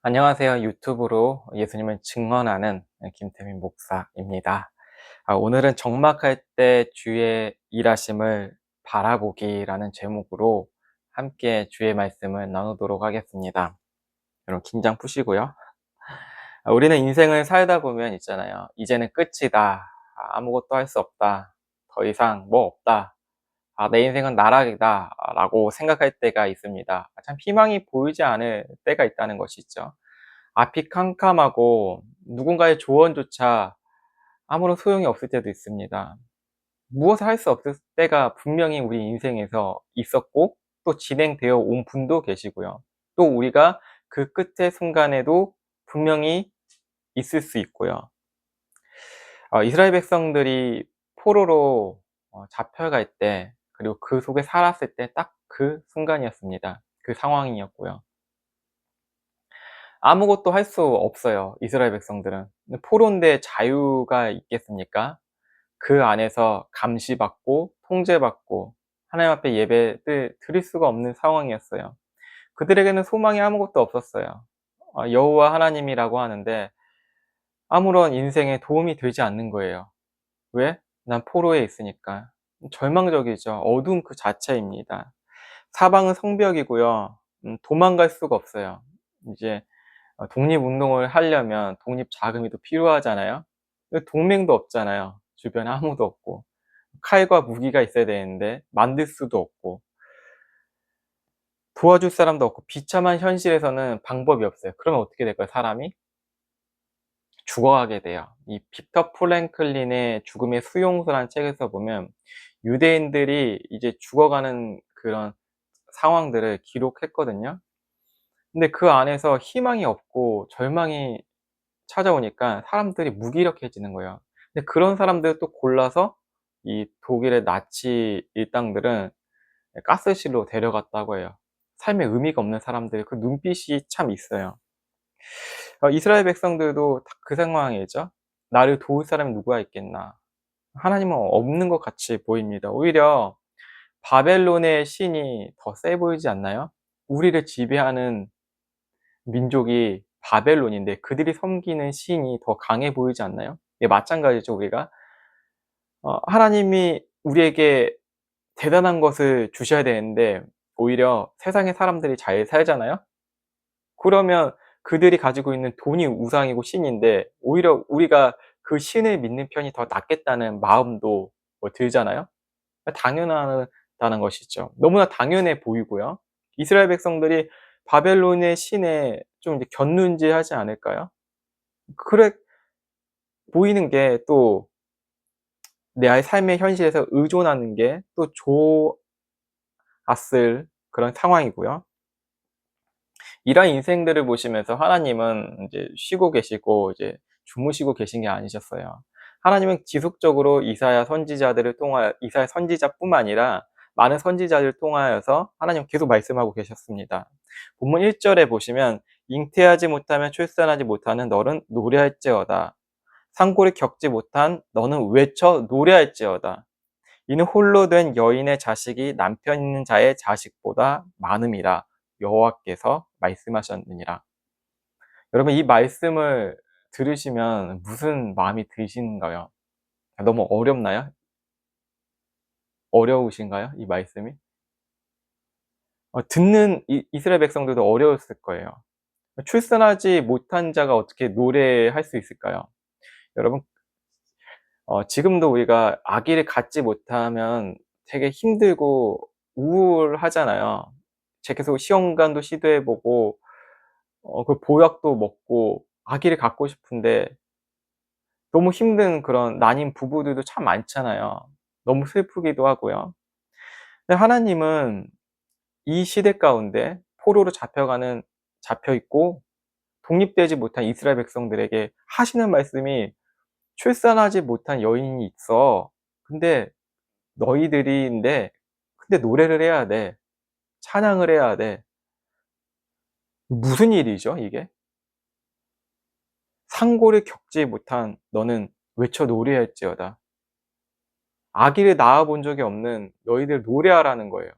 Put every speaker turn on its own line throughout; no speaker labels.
안녕하세요. 유튜브로 예수님을 증언하는 김태민 목사입니다. 오늘은 적막할 때 주의 일하심을 바라보기라는 제목으로 함께 주의 말씀을 나누도록 하겠습니다. 여러분 긴장 푸시고요. 우리는 인생을 살다 보면 있잖아요. 이제는 끝이다. 아무것도 할 수 없다. 더 이상 뭐 없다. 내 인생은 나락이다. 라고 생각할 때가 있습니다. 참 희망이 보이지 않을 때가 있다는 것이죠. 앞이 캄캄하고 누군가의 조언조차 아무런 소용이 없을 때도 있습니다. 무엇을 할 수 없을 때가 분명히 우리 인생에서 있었고 또 진행되어 온 분도 계시고요. 또 우리가 그 끝의 순간에도 분명히 있을 수 있고요. 이스라엘 백성들이 포로로 잡혀갈 때, 그리고 그 속에 살았을 때 딱 그 순간이었습니다. 그 상황이었고요. 아무것도 할 수 없어요, 이스라엘 백성들은. 포로인데 자유가 있겠습니까? 그 안에서 감시받고 통제받고 하나님 앞에 예배를 드릴 수가 없는 상황이었어요. 그들에게는 소망이 아무것도 없었어요. 여호와 하나님이라고 하는데 아무런 인생에 도움이 되지 않는 거예요. 왜? 난 포로에 있으니까. 절망적이죠. 어두움 그 자체입니다. 사방은 성벽이고요. 도망갈 수가 없어요. 이제 독립운동을 하려면 독립 자금이 또 필요하잖아요. 동맹도 없잖아요. 주변에 아무도 없고. 칼과 무기가 있어야 되는데 만들 수도 없고 도와줄 사람도 없고 비참한 현실에서는 방법이 없어요. 그러면 어떻게 될까요? 사람이 죽어가게 돼요. 이 빅터 프랭클린의 죽음의 수용소라는 책에서 보면 유대인들이 이제 죽어가는 그런 상황들을 기록했거든요. 근데 그 안에서 희망이 없고 절망이 찾아오니까 사람들이 무기력해지는 거예요. 근데 그런 사람들을 또 골라서 이 독일의 나치 일당들은 가스실로 데려갔다고 해요. 삶에 의미가 없는 사람들, 그 눈빛이 참 있어요. 이스라엘 백성들도 다 그 상황이죠. 나를 도울 사람이 누가 있겠나. 하나님은 없는 것 같이 보입니다. 오히려 바벨론의 신이 더 세 보이지 않나요? 우리를 지배하는 민족이 바벨론인데 그들이 섬기는 신이 더 강해 보이지 않나요? 예, 마찬가지죠, 우리가. 하나님이 우리에게 대단한 것을 주셔야 되는데 오히려 세상의 사람들이 잘 살잖아요? 그러면 그들이 가지고 있는 돈이 우상이고 신인데 오히려 우리가 그 신을 믿는 편이 더 낫겠다는 마음도 들잖아요? 당연하다는 것이죠. 너무나 당연해 보이고요. 이스라엘 백성들이 바벨론의 신에 좀 이제 곁눈질하지 않을까요? 그래 보이는 게 또 내 삶의 현실에서 의존하는 게 또 좋았을 그런 상황이고요. 이런 인생들을 보시면서 하나님은 이제 쉬고 계시고 이제 주무시고 계신 게 아니셨어요. 하나님은 지속적으로 이사야 선지자뿐만 아니라 많은 선지자들을 통하여서 하나님은 계속 말씀하고 계셨습니다. 본문 1절에 보시면 잉태하지 못하며 출산하지 못하는 너는 노래할지어다. 상고를 겪지 못한 너는 외쳐 노래할지어다. 이는 홀로 된 여인의 자식이 남편 있는 자의 자식보다 많음이라 여호와께서 말씀하셨느니라. 여러분 이 말씀을 들으시면 무슨 마음이 드시는가요? 너무 어렵나요? 어려우신가요? 이 말씀이? 듣는 이스라엘 백성들도 어려웠을 거예요. 출산하지 못한 자가 어떻게 노래할 수 있을까요? 여러분 지금도 우리가 아기를 갖지 못하면 되게 힘들고 우울하잖아요. 계속 시험관도 시도해 보고 그 보약도 먹고 아기를 갖고 싶은데 너무 힘든 그런 난임 부부들도 참 많잖아요. 너무 슬프기도 하고요. 근데 하나님은 이 시대 가운데 포로로 잡혀 있고 독립되지 못한 이스라엘 백성들에게 하시는 말씀이 "출산하지 못한 여인이 있어. 근데 너희들인데 근데 노래를 해야 돼. 찬양을 해야 돼." 무슨 일이죠 이게? "상고를 겪지 못한 너는 외쳐 노래할지어다." 아기를 낳아 본 적이 없는 너희들 노래하라는 거예요.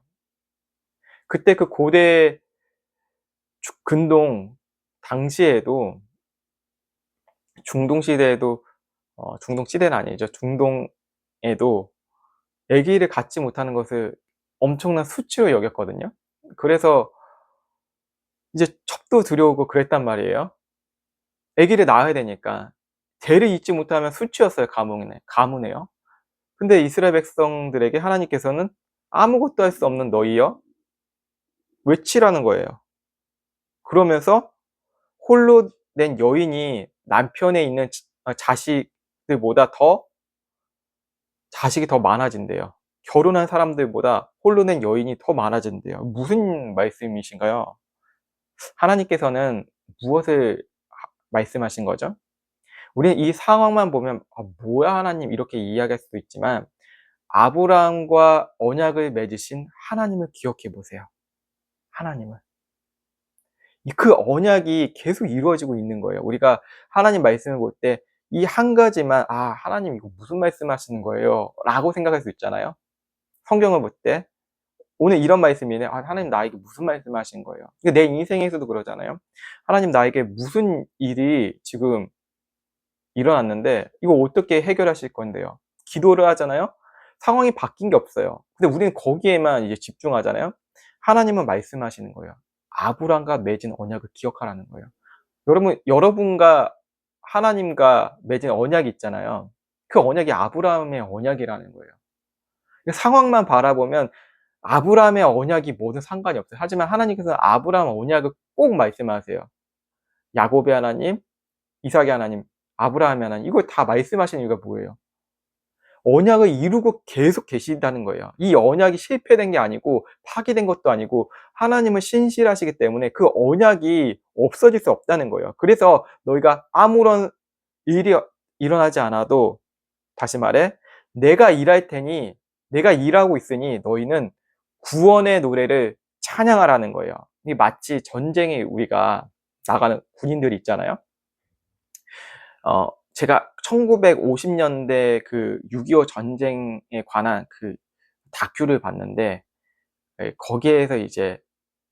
그때 그 고대 근동 당시에도 중동 시대에도 중동 시대는 아니죠. 중동에도 아기를 갖지 못하는 것을 엄청난 수치로 여겼거든요. 그래서 이제 첩도 들여오고 그랬단 말이에요. 아기를 낳아야 되니까. 대를 잇지 못하면 수치였어요, 가문에요. 근데 이스라엘 백성들에게 하나님께서는 "아무것도 할 수 없는 너희여" 외치라는 거예요. 그러면서 홀로 낸 여인이 남편에 있는 자식들보다 더 자식이 더 많아진대요. 결혼한 사람들보다 홀로 낸 여인이 더 많아진대요. 무슨 말씀이신가요? 하나님께서는 무엇을 말씀하신 거죠? 우리는 이 상황만 보면 '아 뭐야 하나님.' 이렇게 이야기할 수도 있지만 아브라함과 언약을 맺으신 하나님을 기억해 보세요. 하나님을. 그 언약이 계속 이루어지고 있는 거예요. 우리가 하나님 말씀을 볼 때 이 한 가지만 '아 하나님 이거 무슨 말씀하시는 거예요?' 라고 생각할 수 있잖아요. 성경을 볼 때. 오늘 이런 말씀이네. '아 하나님 나에게 무슨 말씀하신 거예요?' 내 인생에서도 그러잖아요. '하나님 나에게 무슨 일이 지금 일어났는데 이거 어떻게 해결하실 건데요?' 기도를 하잖아요. 상황이 바뀐 게 없어요. 근데 우리는 거기에만 이제 집중하잖아요. 하나님은 말씀하시는 거예요. 아브람과 맺은 언약을 기억하라는 거예요. 여러분과 하나님과 맺은 언약이 있잖아요. 그 언약이 아브라함의 언약이라는 거예요. 상황만 바라보면 아브라함의 언약이 뭐든 상관이 없어요. 하지만 하나님께서는 아브라함 언약을 꼭 말씀하세요. 야곱의 하나님, 이삭의 하나님, 아브라함의 하나님 이걸 다 말씀하시는 이유가 뭐예요? 언약을 이루고 계속 계시다는 거예요. 이 언약이 실패된 게 아니고 파기된 것도 아니고 하나님은 신실하시기 때문에 그 언약이 없어질 수 없다는 거예요. 그래서 너희가 아무런 일이 일어나지 않아도 다시 말해 내가 일할 테니 내가 일하고 있으니 너희는 구원의 노래를 찬양하라는 거예요. 이 마치 전쟁에 우리가 나가는 군인들이 있잖아요. 제가 1950년대 그 6.25 전쟁에 관한 그 다큐를 봤는데 거기에서 이제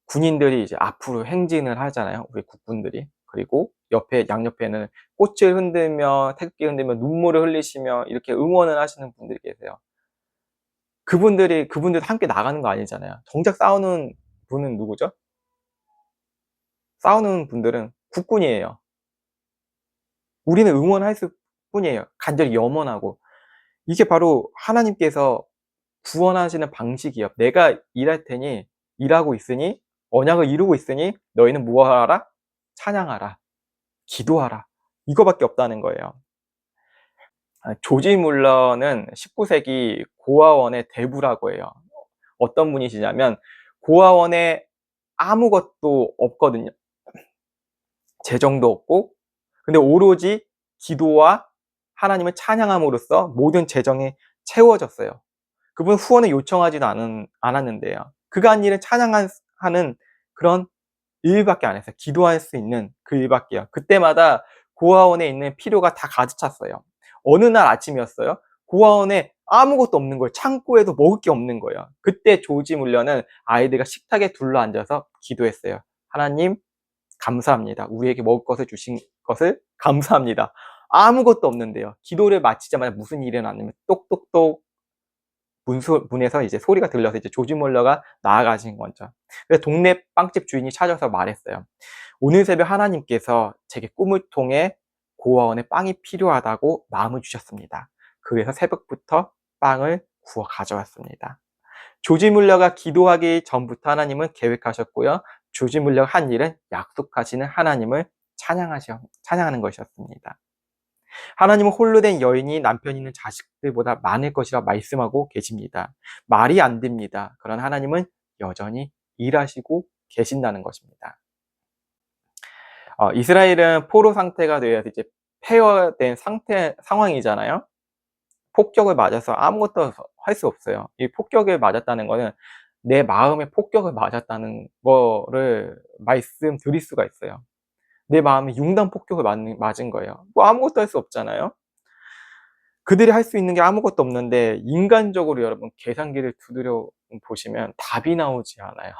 군인들이 이제 앞으로 행진을 하잖아요, 우리 국군들이. 그리고 양옆에는 꽃을 흔들며 태극기 흔들며 눈물을 흘리시며 이렇게 응원을 하시는 분들이 계세요. 그분들도 함께 나가는 거 아니잖아요. 정작 싸우는 분은 누구죠? 싸우는 분들은 국군이에요. 우리는 응원할 뿐이에요. 간절히 염원하고. 이게 바로 하나님께서 구원하시는 방식이에요. 내가 일할 테니 일하고 있으니 언약을 이루고 있으니 너희는 무엇하라? 찬양하라. 기도하라. 이거밖에 없다는 거예요. 조지 물러는 19세기 고아원의 대부라고 해요. 어떤 분이시냐면 고아원에 아무것도 없거든요. 재정도 없고 근데 오로지 기도와 하나님을 찬양함으로써 모든 재정이 채워졌어요. 그분은 후원을 요청하지도 않았는데요. 그가 한 일은 찬양하는 그런 일밖에 안 했어요. 기도할 수 있는 그 일밖에요. 그때마다 고아원에 있는 필요가 다 가득 찼어요. 어느 날 아침이었어요. 고아원에 아무것도 없는 거예요. 창고에도 먹을 게 없는 거예요. 그때 조지 물러는 아이들과 식탁에 둘러앉아서 기도했어요. 하나님 감사합니다. 우리에게 먹을 것을 주신 것을 감사합니다. 아무것도 없는데요. 기도를 마치자마자 무슨 일이 일어났냐면 똑똑똑 문에서 이제 소리가 들려서 이제 조지 몰러가 나아가신 거죠. 그래서 동네 빵집 주인이 찾아서 말했어요. 오늘 새벽 하나님께서 제게 꿈을 통해 고아원에 빵이 필요하다고 마음을 주셨습니다. 그래서 새벽부터 빵을 구워 가져왔습니다. 조지 물러가 기도하기 전부터 하나님은 계획하셨고요. 조지 물러가 한 일은 약속하시는 하나님을 찬양하는 것이었습니다. 하나님은 홀로 된 여인이 남편 있는 자식들보다 많을 것이라 말씀하고 계십니다. 말이 안 됩니다. 그런 하나님은 여전히 일하시고 계신다는 것입니다. 이스라엘은 포로 상태가 되어서 이제 폐허된 상황이잖아요. 폭격을 맞아서 아무것도 할 수 없어요. 이 폭격을 맞았다는 거는 내 마음에 폭격을 맞았다는 거를 말씀드릴 수가 있어요. 내 마음에 융단 폭격을 맞은 거예요. 뭐 아무것도 할 수 없잖아요. 그들이 할 수 있는 게 아무것도 없는데 인간적으로 여러분 계산기를 두드려 보시면 답이 나오지 않아요.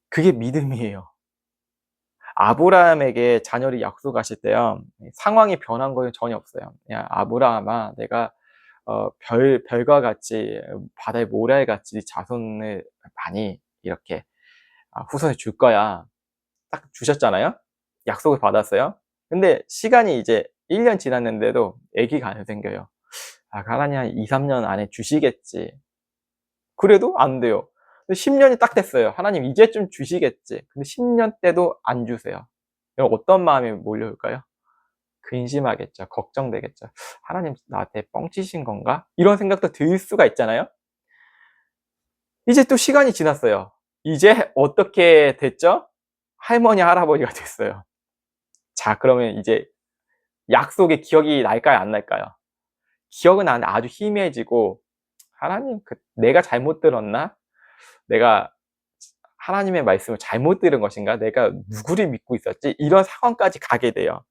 그게 믿음이에요. 아브라함에게 자녀를 약속하실 때요, 상황이 변한 거는 전혀 없어요. "야 아브라함아, 내가 별과 같이 바다의 모래같이 자손을 많이 이렇게 후손에 줄 거야." 딱 주셨잖아요. 약속을 받았어요. 근데 시간이 이제 1년 지났는데도 아기가 안 생겨요. 하나님 한 2-3년 안에 주시겠지. 그래도 안 돼요. 근데 10 년이 딱 됐어요. 하나님 이제쯤 주시겠지. 근데 10년 때도 안 주세요. 그럼 어떤 마음이 몰려올까요? 근심하겠죠. 걱정되겠죠. '하나님 나한테 뻥치신 건가?' 이런 생각도 들 수가 있잖아요. 이제 또 시간이 지났어요. 이제 어떻게 됐죠? 할머니, 할아버지가 됐어요. 자, 그러면 이제 약속의 기억이 날까요, 안 날까요? 기억은 나는데 아주 희미해지고 '하나님 내가 잘못 들었나? 내가 하나님의 말씀을 잘못 들은 것인가? 내가 누구를 믿고 있었지?' 이런 상황까지 가게 돼요.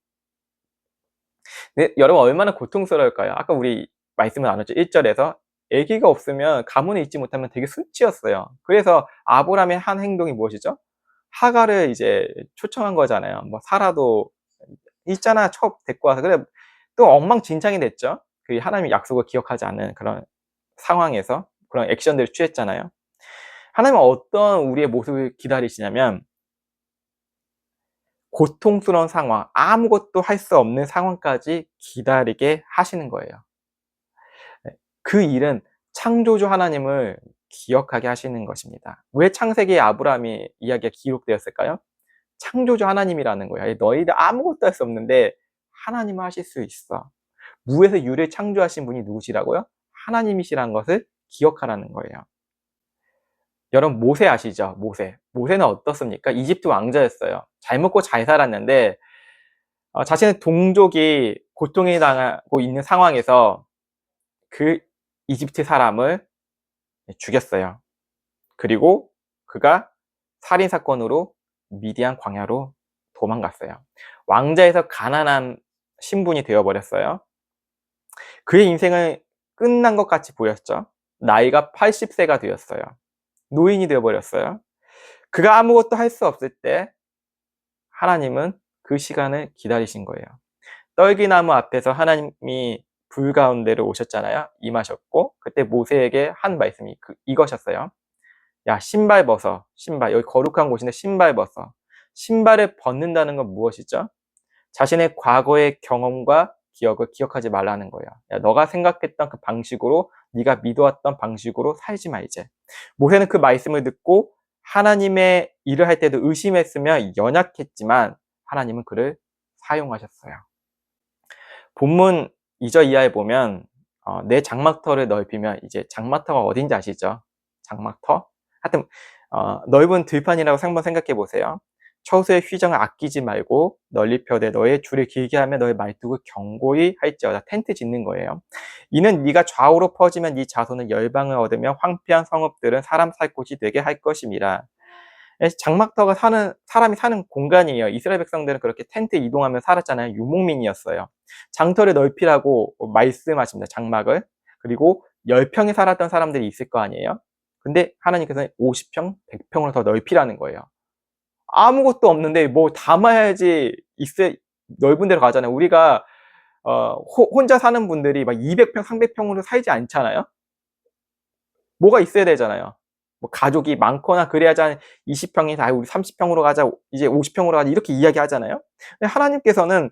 네, 여러분 얼마나 고통스러울까요? 아까 우리 말씀을 나눴죠. 1 절에서 아기가 없으면 가문을 잇지 못하면 되게 수치였어요. 그래서 아브라함의 한 행동이 무엇이죠? 하갈을 이제 초청한 거잖아요. 뭐 사라도 있잖아 쳐 데리고 와서. 그래 또 엉망진창이 됐죠. 그 하나님의 약속을 기억하지 않는 그런 상황에서 그런 액션들을 취했잖아요. 하나님은 어떤 우리의 모습을 기다리시냐면 고통스러운 상황, 아무것도 할 수 없는 상황까지 기다리게 하시는 거예요. 네. 그 일은 창조주 하나님을 기억하게 하시는 것입니다. 왜 창세기에 아브라함이 이야기가 기록되었을까요? 창조주 하나님이라는 거예요. 너희들 아무것도 할 수 없는데 하나님은 하실 수 있어. 무에서 유를 창조하신 분이 누구시라고요? 하나님이시라는 것을 기억하라는 거예요. 여러분 모세 아시죠? 모세. 모세는 어떻습니까? 이집트 왕자였어요. 잘 먹고 잘 살았는데 자신의 동족이 고통에 당하고 있는 상황에서 그 이집트 사람을 죽였어요. 그리고 그가 살인 사건으로 미디안 광야로 도망갔어요. 왕자에서 가난한 신분이 되어 버렸어요. 그의 인생은 끝난 것 같이 보였죠. 나이가 80 세가 되었어요. 노인이 되어 버렸어요. 그가 아무것도 할 수 없을 때 하나님은 그 시간을 기다리신 거예요. 떨기나무 앞에서 하나님이 불 가운데로 오셨잖아요. 임하셨고 그때 모세에게 한 말씀이 이것이었어요. "야 신발 벗어. 신발." 여기 거룩한 곳인데 신발 벗어. 신발을 벗는다는 건 무엇이죠? 자신의 과거의 경험과 기억을 기억하지 말라는 거예요. "야 너가 생각했던 그 방식으로 네가 믿어왔던 방식으로 살지 마 이제." 모세는 그 말씀을 듣고 하나님의 일을 할 때도 의심했으며 연약했지만 하나님은 그를 사용하셨어요. 본문 2절 이하에 보면 내 장막터를 넓히면, 이제 장막터가 어딘지 아시죠? 장막터? 하여튼 넓은 들판이라고 한번 생각해 보세요. 처소의 휘정을 아끼지 말고 널리 펴되 너의 줄을 길게 하며 너의 말뚝을 견고히 할지어다. 텐트 짓는 거예요. 이는 네가 좌우로 퍼지면 네 자손은 열방을 얻으며 황폐한 성읍들은 사람 살 곳이 되게 할 것임이라. 장막터가 사람이 사는 공간이에요. 이스라엘 백성들은 그렇게 텐트에 이동하며 살았잖아요. 유목민이었어요. 장터를 넓히라고 말씀하십니다. 장막을. 그리고 10평에 살았던 사람들이 있을 거 아니에요. 근데 하나님께서는 50평, 100평으로 더 넓히라는 거예요. 아무것도 없는데 뭐 담아야지 있을 넓은 데로 가잖아요. 우리가 혼자 사는 분들이 막 200평, 300평으로 살지 않잖아요. 뭐가 있어야 되잖아요. 뭐 가족이 많거나 그래야지 한 20평에서 우리 30평으로 가자, 이제 50평으로 가자 이렇게 이야기하잖아요. 근데 하나님께서는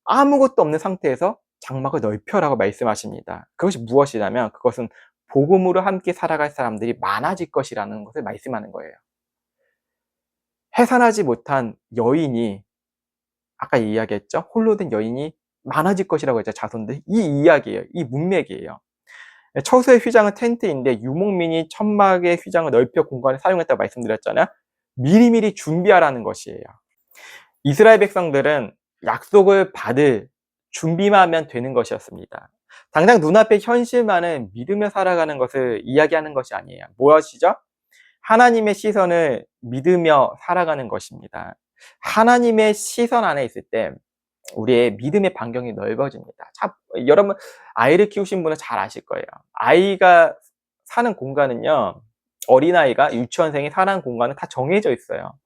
아무것도 없는 상태에서 장막을 넓혀라고 말씀하십니다. 그것이 무엇이냐면 그것은 복음으로 함께 살아갈 사람들이 많아질 것이라는 것을 말씀하는 거예요. 해산하지 못한 여인이, 아까 이야기했죠. 홀로 된 여인이 많아질 것이라고 했죠. 자손들. 이 이야기예요. 이 문맥이에요. 처소의 휘장은 텐트인데 유목민이 천막의 휘장을 넓혀 공간을 사용했다고 말씀드렸잖아요. 미리미리 준비하라는 것이에요. 이스라엘 백성들은 약속을 받을 준비만 하면 되는 것이었습니다. 당장 눈앞의 현실만은 믿으며 살아가는 것을 이야기하는 것이 아니에요. 무엇이죠? 하나님의 시선을 믿으며 살아가는 것입니다. 하나님의 시선 안에 있을 때 우리의 믿음의 반경이 넓어집니다. 여러분 아이를 키우신 분은 잘 아실 거예요. 아이가 사는 공간은요, 어린아이가 유치원생이 사는 공간은 다 정해져 있어요.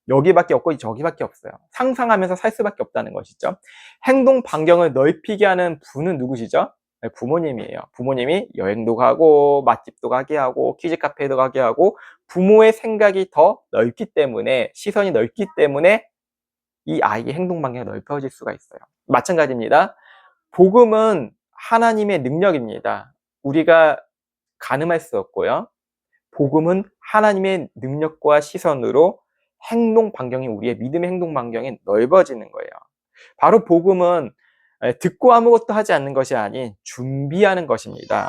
여기밖에 없고 저기밖에 없어요. 상상하면서 살 수밖에 없다는 것이죠. 행동 반경을 넓히게 하는 분은 누구시죠? 네, 부모님이에요. 부모님이 여행도 가고 맛집도 가게 하고 키즈 카페도 가게 하고 부모의 생각이 더 넓기 때문에 시선이 넓기 때문에 이 아이의 행동 반경이 넓혀질 수가 있어요. 마찬가지입니다. 복음은 하나님의 능력입니다. 우리가 가늠할 수 없고요. 복음은 하나님의 능력과 시선으로 행동 반경이 우리의 믿음의 행동 반경이 넓어지는 거예요. 바로 복음은 듣고 아무것도 하지 않는 것이 아닌 준비하는 것입니다.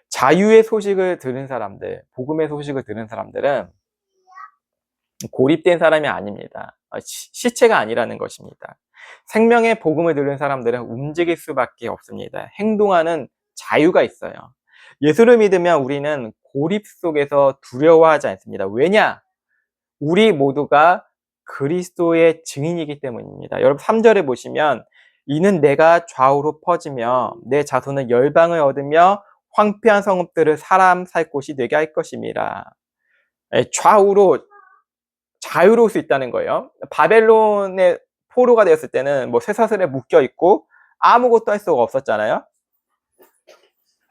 자유의 소식을 들은 사람들, 복음의 소식을 들은 사람들은 고립된 사람이 아닙니다. 시체가 아니라는 것입니다. 생명의 복음을 들은 사람들은 움직일 수밖에 없습니다. 행동하는 자유가 있어요. 예수를 믿으면 우리는 고립 속에서 두려워하지 않습니다. 왜냐? 우리 모두가 그리스도의 증인이기 때문입니다. 여러분 3절에 보시면 이는 내가 좌우로 퍼지며 내 자손은 열방을 얻으며 황폐한 성읍들을 사람 살 곳이 되게 할 것임이라. 좌우로 자유로울 수 있다는 거예요. 바벨론의 포로가 되었을 때는 뭐 쇠사슬에 묶여 있고 아무것도 할 수가 없었잖아요.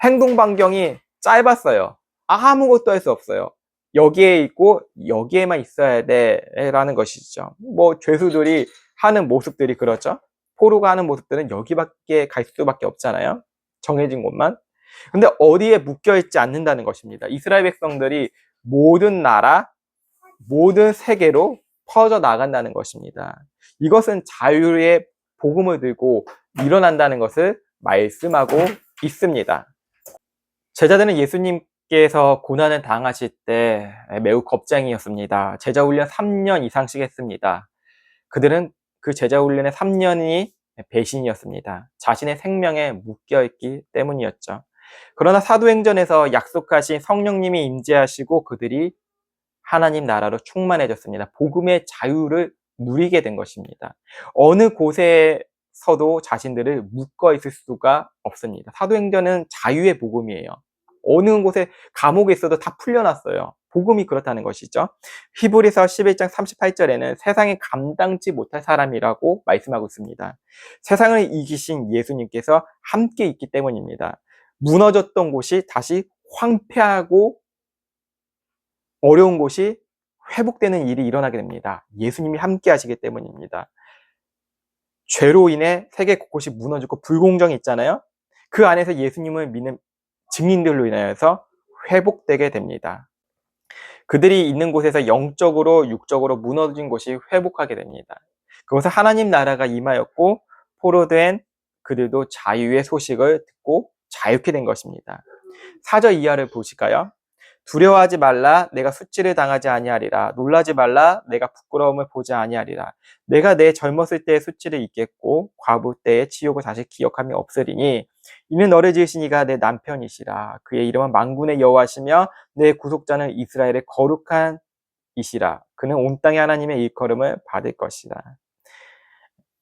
행동 반경이 짧았어요. 아무것도 할 수 없어요. 여기에 있고 여기에만 있어야 돼라는 것이죠. 뭐 죄수들이 하는 모습들이 그렇죠. 포로가 하는 모습들은 여기밖에 갈 수밖에 없잖아요. 정해진 곳만. 근데 어디에 묶여 있지 않는다는 것입니다. 이스라엘 백성들이 모든 나라, 모든 세계로 퍼져 나간다는 것입니다. 이것은 자유의 복음을 들고 일어난다는 것을 말씀하고 있습니다. 제자들은 예수님께서 고난을 당하실 때 매우 겁쟁이였습니다. 제자 훈련 3년 이상씩 했습니다. 그들은 그 제자 훈련의 3년이 배신이었습니다. 자신의 생명에 묶여있기 때문이었죠. 그러나 사도행전에서 약속하신 성령님이 임재하시고 그들이 하나님 나라로 충만해졌습니다. 복음의 자유를 누리게 된 것입니다. 어느 곳에서도 자신들을 묶어 있을 수가 없습니다. 사도행전은 자유의 복음이에요. 어느 곳에 감옥에 있어도 다 풀려났어요. 복음이 그렇다는 것이죠. 히브리서 11장 38절에는 세상에 감당치 못할 사람이라고 말씀하고 있습니다. 세상을 이기신 예수님께서 함께 있기 때문입니다. 무너졌던 곳이 다시 황폐하고 어려운 곳이 회복되는 일이 일어나게 됩니다. 예수님이 함께 하시기 때문입니다. 죄로 인해 세계 곳곳이 무너지고 불공정이 있잖아요. 그 안에서 예수님을 믿는 증인들로 인하여서 회복되게 됩니다. 그들이 있는 곳에서 영적으로 육적으로 무너진 곳이 회복하게 됩니다. 그것은 하나님 나라가 임하였고 포로된 그들도 자유의 소식을 듣고 자유케 된 것입니다. 4절 이하를 보실까요? 두려워하지 말라 내가 수치를 당하지 아니하리라. 놀라지 말라 내가 부끄러움을 보지 아니하리라. 내가 내 젊었을 때의 수치를 잊겠고 과부 때의 치욕을 다시 기억함이 없으리니 이는 너를 지으신 이가 내 남편이시라. 그의 이름은 만군의 여호와시며 내 구속자는 이스라엘의 거룩한 이시라. 그는 온 땅의 하나님의 일컬음을 받을 것이라.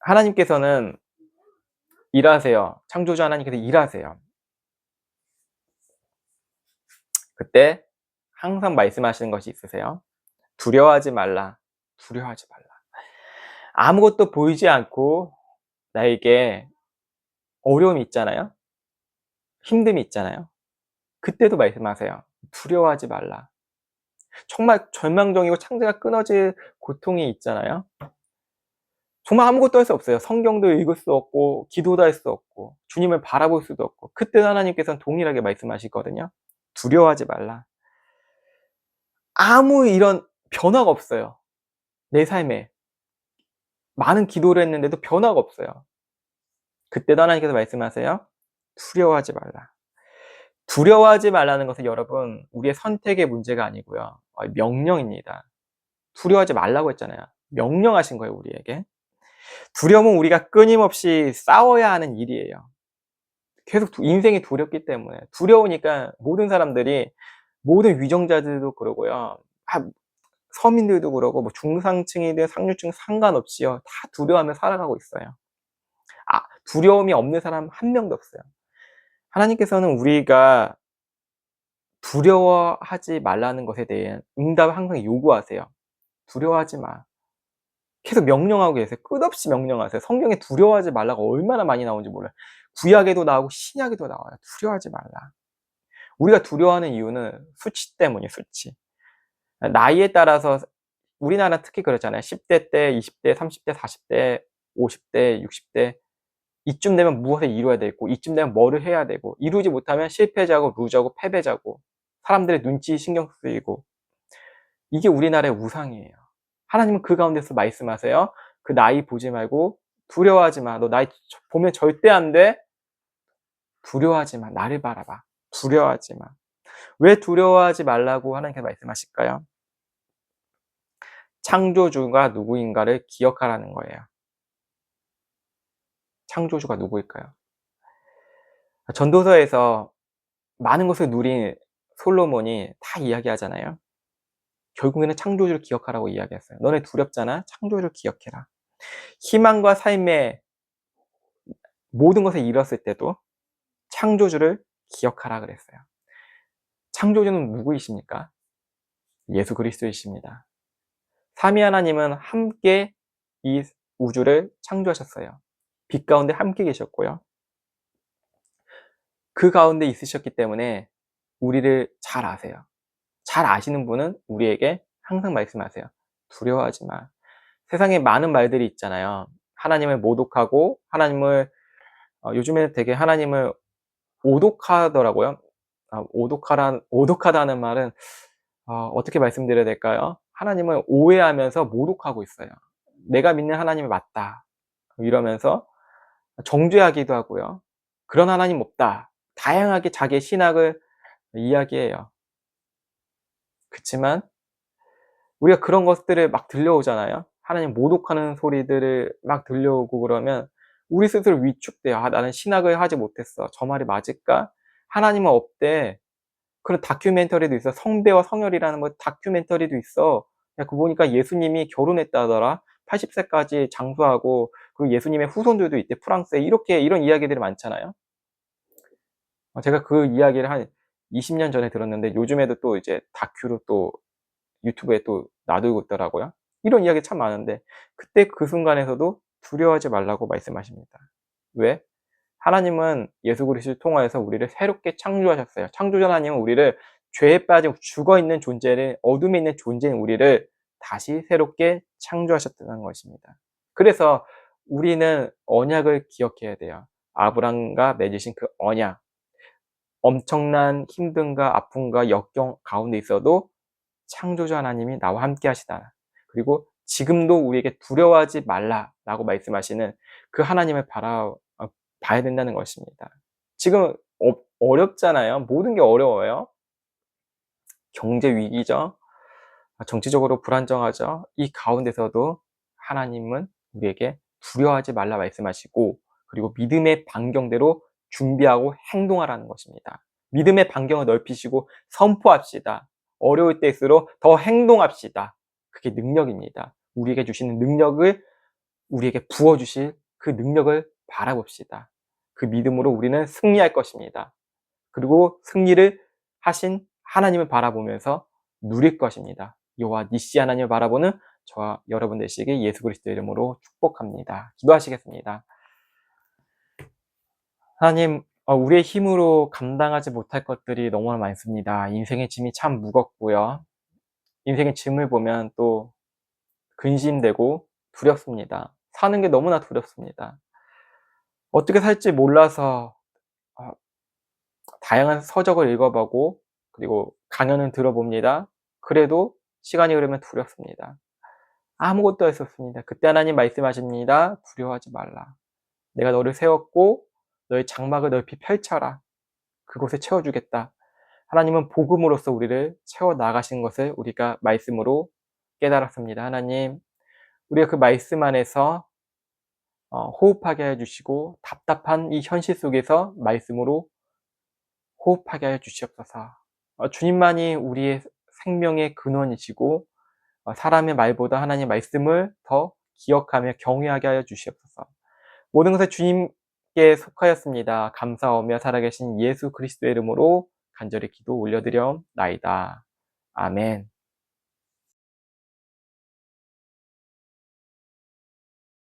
하나님께서는 일하세요. 창조주 하나님께서 일하세요. 그때 항상 말씀하시는 것이 있으세요. 두려워하지 말라. 두려워하지 말라. 아무것도 보이지 않고 나에게 어려움이 있잖아요. 힘듦이 있잖아요. 그때도 말씀하세요. 두려워하지 말라. 정말 절망적이고 창자가 끊어질 고통이 있잖아요. 정말 아무것도 할 수 없어요. 성경도 읽을 수 없고 기도도 할 수 없고 주님을 바라볼 수도 없고 그때 하나님께서는 동일하게 말씀하시거든요. 두려워하지 말라. 아무 이런 변화가 없어요. 내 삶에. 많은 기도를 했는데도 변화가 없어요. 그때도 하나님께서 말씀하세요. 두려워하지 말라. 두려워하지 말라는 것은 여러분 우리의 선택의 문제가 아니고요. 명령입니다. 두려워하지 말라고 했잖아요. 명령하신 거예요, 우리에게. 두려움은 우리가 끊임없이 싸워야 하는 일이에요. 계속 인생이 두렵기 때문에. 두려우니까 모든 사람들이 모든 위정자들도 그러고요. 서민들도 그러고 뭐 중상층이든 상류층 상관없이요. 다 두려워하며 살아가고 있어요. 두려움이 없는 사람 한 명도 없어요. 하나님께서는 우리가 두려워하지 말라는 것에 대한 응답을 항상 요구하세요. 두려워하지 마. 계속 명령하고 계세요. 끝없이 명령하세요. 성경에 두려워하지 말라고 얼마나 많이 나오는지 몰라요. 구약에도 나오고 신약에도 나와요. 두려워하지 말라. 우리가 두려워하는 이유는 수치 때문이에요, 수치. 나이에 따라서 우리나라는 특히 그렇잖아요. 10대 때, 20대, 30대, 40대, 50대, 60대 이쯤 되면 무엇을 이루어야 되고 이쯤 되면 뭐를 해야 되고 이루지 못하면 실패자고 루저고 패배자고 사람들의 눈치 신경 쓰이고 이게 우리나라의 우상이에요. 하나님은 그 가운데서 말씀하세요. 그 나이 보지 말고 두려워하지 마. 너 나이 보면 절대 안 돼. 두려워하지 마. 나를 바라봐. 두려워하지 마. 왜 두려워하지 말라고 하나님께서 말씀하실까요? 창조주가 누구인가를 기억하라는 거예요. 창조주가 누구일까요? 전도서에서 많은 것을 누린 솔로몬이 다 이야기하잖아요. 결국에는 창조주를 기억하라고 이야기했어요. 너네 두렵잖아? 창조주를 기억해라. 희망과 삶의 모든 것을 잃었을 때도 창조주를 기억하라 그랬어요. 창조주는 누구이십니까? 예수 그리스도이십니다. 삼위 하나님은 함께 이 우주를 창조하셨어요. 빛 가운데 함께 계셨고요. 그 가운데 있으셨기 때문에 우리를 잘 아세요. 잘 아시는 분은 우리에게 항상 말씀하세요. 두려워하지 마. 세상에 많은 말들이 있잖아요. 하나님을 모독하고 하나님을 요즘에 되게 하나님을 오독하더라고요. 오독하다는 말은 어떻게 말씀드려야 될까요? 하나님을 오해하면서 모독하고 있어요. 내가 믿는 하나님이 맞다. 이러면서 정죄하기도 하고요. 그런 하나님 없다. 다양하게 자기의 신학을 이야기해요. 그치만 우리가 그런 것들을 막 들려오잖아요. 하나님 모독하는 소리들을 막 들려오고 그러면 우리 스스로 위축돼요. '아 나는 신학을 하지 못했어. 저 말이 맞을까? 하나님은 없대.' 그런 다큐멘터리도 있어. 성배와 성혈이라는 뭐 다큐멘터리도 있어. 야 그거 보니까 예수님이 결혼했다더라. 80세까지 장수하고 그리고 예수님의 후손들도 있대 프랑스에. 이렇게 이런 이야기들이 많잖아요. 제가 그 이야기를 한 20년 전에 들었는데 요즘에도 또 이제 다큐로 또 유튜브에 또 놔두고 있더라고요. 이런 이야기 참 많은데 그때 그 순간에서도 두려워하지 말라고 말씀하십니다. 왜? 하나님은 예수 그리스도를 통하여서 우리를 새롭게 창조하셨어요. 창조자 하나님은 우리를 죄에 빠지고 죽어있는 존재를 어둠에 있는 존재인 우리를 다시 새롭게 창조하셨다는 것입니다. 그래서 우리는 언약을 기억해야 돼요. 아브람과 맺으신 그 언약. 엄청난 힘듦과 아픔과 역경 가운데 있어도 창조주 하나님이 나와 함께 하시다. 그리고 지금도 우리에게 두려워하지 말라라고 말씀하시는 그 하나님을 봐야 된다는 것입니다. 지금 어렵잖아요. 모든 게 어려워요. 경제 위기죠. 정치적으로 불안정하죠. 이 가운데서도 하나님은 우리에게 두려워하지 말라 말씀하시고 그리고 믿음의 반경대로 준비하고 행동하라는 것입니다. 믿음의 반경을 넓히시고 선포합시다. 어려울 때일수록 더 행동합시다. 그게 능력입니다. 우리에게 주시는 능력을 우리에게 부어주실 그 능력을 바라봅시다. 그 믿음으로 우리는 승리할 것입니다. 그리고 승리를 하신 하나님을 바라보면서 누릴 것입니다. 여호와 니시 하나님을 바라보는 저와 여러분 되시길 예수 그리스도의 이름으로 축복합니다. 기도하시겠습니다. 하나님, 우리의 힘으로 감당하지 못할 것들이 너무나 많습니다. 인생의 짐이 참 무겁고요. 인생의 짐을 보면 또 근심되고 두렵습니다. 사는 게 너무나 두렵습니다. 어떻게 살지 몰라서 어 다양한 서적을 읽어보고 그리고 강연을 들어봅니다. 그래도 시간이 흐르면 두렵습니다. 아무것도 할 수 없습니다. 그때 하나님 말씀하십니다. 두려워하지 말라. 내가 너를 세웠고 너의 장막을 넓히 펼쳐라. 그곳에 채워주겠다. 하나님은 복음으로써 우리를 채워나가신 것을 우리가 말씀으로 깨달았습니다. 하나님, 우리가 그 말씀 안에서 호흡하게 해주시고 답답한 이 현실 속에서 말씀으로 호흡하게 하여 주시옵소서. 주님만이 우리의 생명의 근원이시고 사람의 말보다 하나님의 말씀을 더 기억하며 경외하게 하여 주시옵소서. 모든 것에 주님께 속하였습니다. 감사하며 살아계신 예수 그리스도의 이름으로 간절히 기도 올려드려나이다. 아멘.